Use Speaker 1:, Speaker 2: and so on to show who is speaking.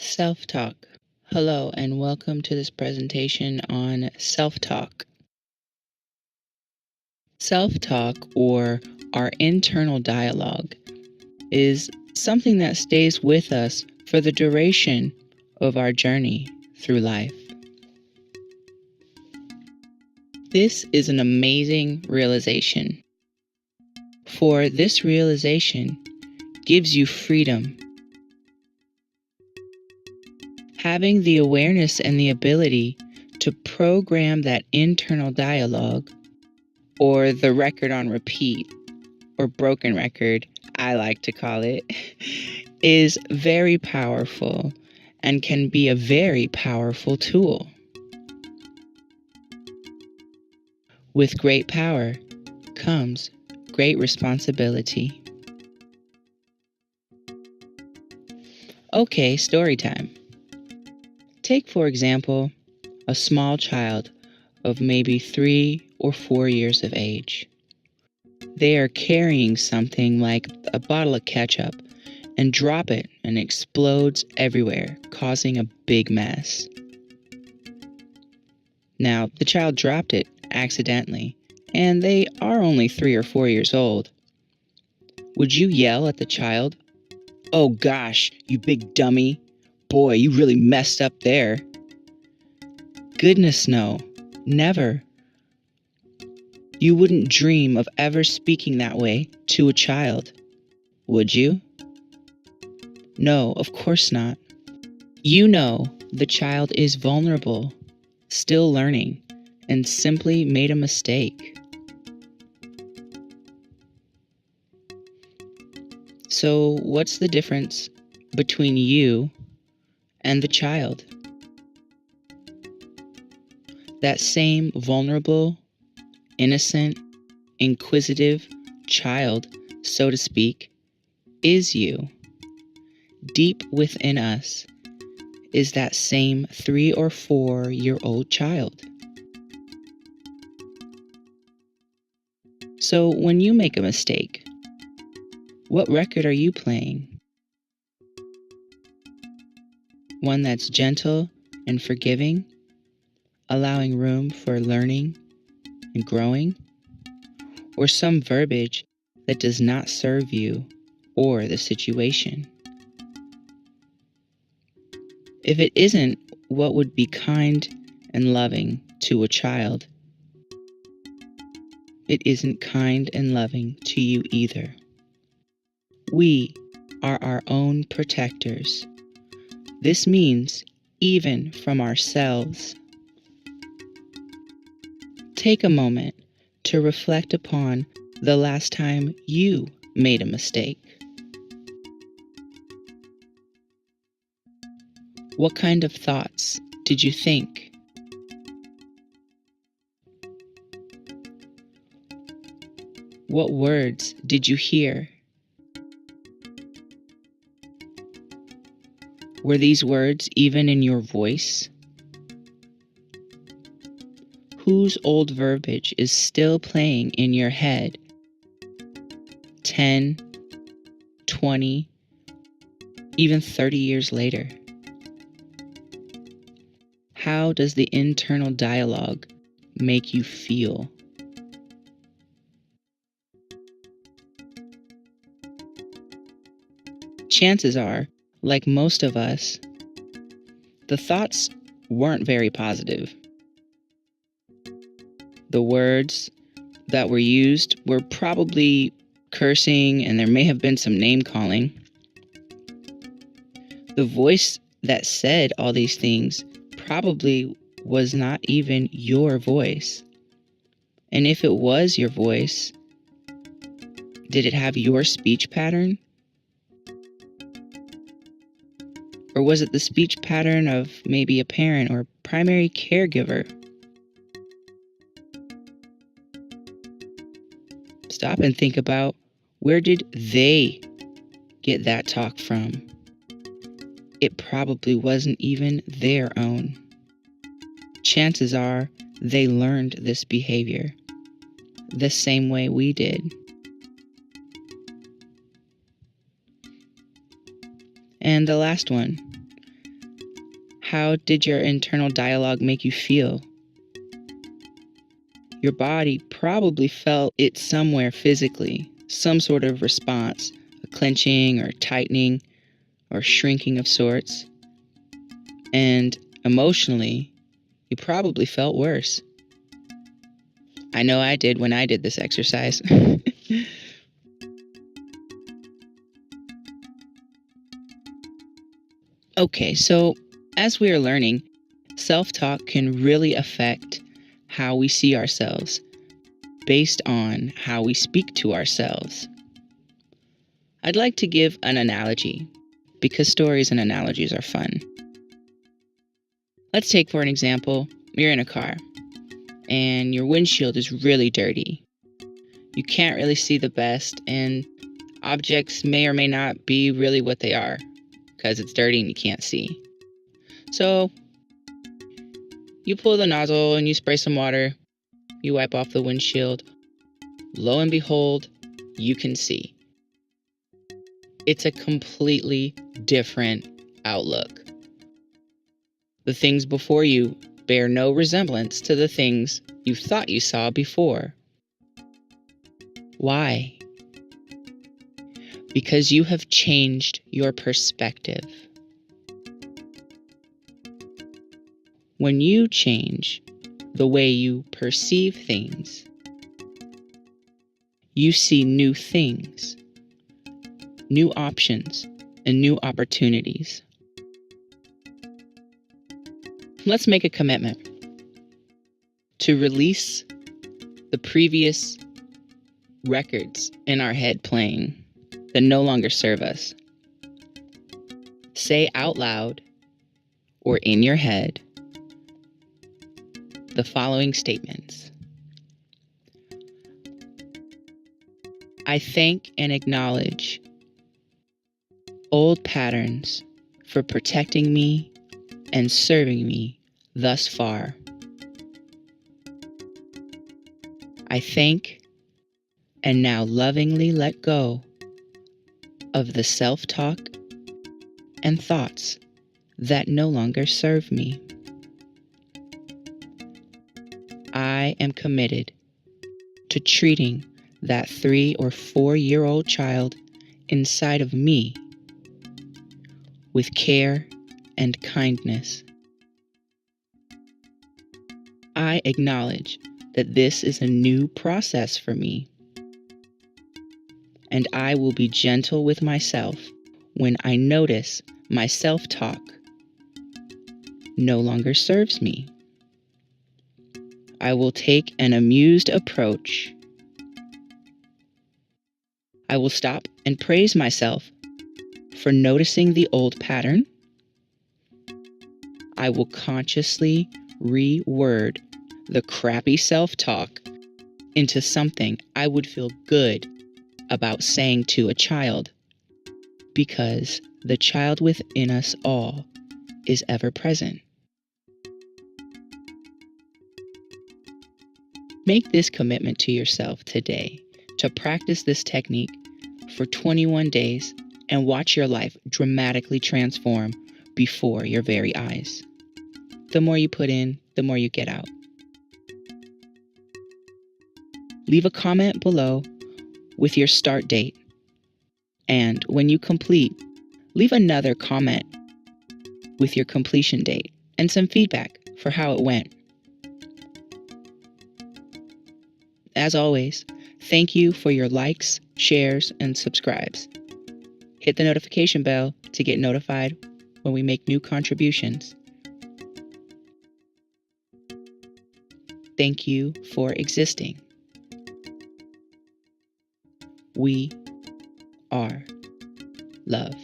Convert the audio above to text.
Speaker 1: Self-talk. Hello and welcome to this presentation on self-talk. Self-talk, or our internal dialogue, is something that stays with us for the duration of our journey through life. This is an amazing realization, for this realization gives you freedom. Having the awareness and the ability to program that internal dialogue, or the record on repeat, or broken record, I like to call it, is very powerful and can be a very powerful tool. With great power comes great responsibility. Okay, story time. Take, for example, a small child of maybe 3 or 4 years of age. They are carrying something like a bottle of ketchup and drop it and it explodes everywhere, causing a big mess. Now, the child dropped it accidentally, and they are only 3 or 4 years old. Would you yell at the child, "Oh gosh, you big dummy. Boy, you really messed up there"? Goodness no, never. You wouldn't dream of ever speaking that way to a child, would you? No, of course not. You know the child is vulnerable, still learning, and simply made a mistake. So, what's the difference between you and the child? That same vulnerable, innocent, inquisitive child, so to speak, is you. Deep within us is that same 3 or 4-year-old child. So when you make a mistake, what record are you playing? One that's gentle and forgiving, allowing room for learning and growing? Or some verbiage that does not serve you or the situation? If it isn't what would be kind and loving to a child, it isn't kind and loving to you either. We are our own protectors. This means even from ourselves. Take a moment to reflect upon the last time you made a mistake. What kind of thoughts did you think? What words did you hear? Were these words even in your voice? Whose old verbiage is still playing in your head 10, 20, even 30 years later? How does the internal dialogue make you feel? Chances are, like most of us, the thoughts weren't very positive. The words that were used were probably cursing, and there may have been some name calling. The voice that said all these things probably was not even your voice. And if it was your voice, did it have your speech pattern? Or was it the speech pattern of maybe a parent or primary caregiver? Stop and think about, where did they get that talk from? It probably wasn't even their own. Chances are they learned this behavior the same way we did. And the last one, How did your internal dialogue make you feel? Your body probably felt it somewhere physically, some sort of response, a clenching or tightening or shrinking of sorts. And emotionally, you probably felt worse. I know I did when I did this exercise. Okay, so as we are learning, self-talk can really affect how we see ourselves based on how we speak to ourselves. I'd like to give an analogy because stories and analogies are fun. Let's take for an example, you're in a car and your windshield is really dirty. You can't really see the best and objects may or may not be really what they are because it's dirty and you can't see. So you pull the nozzle and you spray some water, you wipe off the windshield. Lo and behold, you can see. It's a completely different outlook. The things before you bear no resemblance to the things you thought you saw before. Why? Because you have changed your perspective. When you change the way you perceive things, you see new things, new options, and new opportunities. Let's make a commitment to release the previous records in our head playing that no longer serve us. Say out loud or in your head the following statements. I thank and acknowledge old patterns for protecting me and serving me thus far. I thank and now lovingly let go of the self-talk and thoughts that no longer serve me. I am committed to treating that 3 or 4-year-old child inside of me with care and kindness. I acknowledge that this is a new process for me, and I will be gentle with myself when I notice my self-talk no longer serves me. I will take an amused approach. I will stop and praise myself for noticing the old pattern. I will consciously reword the crappy self-talk into something I would feel good about saying to a child, because the child within us all is ever present. Make this commitment to yourself today to practice this technique for 21 days and watch your life dramatically transform before your very eyes. The more you put in, the more you get out. Leave a comment below with your start date. And when you complete, leave another comment with your completion date and some feedback for how it went. As always, thank you for your likes, shares, and subscribes. Hit the notification bell to get notified when we make new contributions. Thank you for existing. We are love.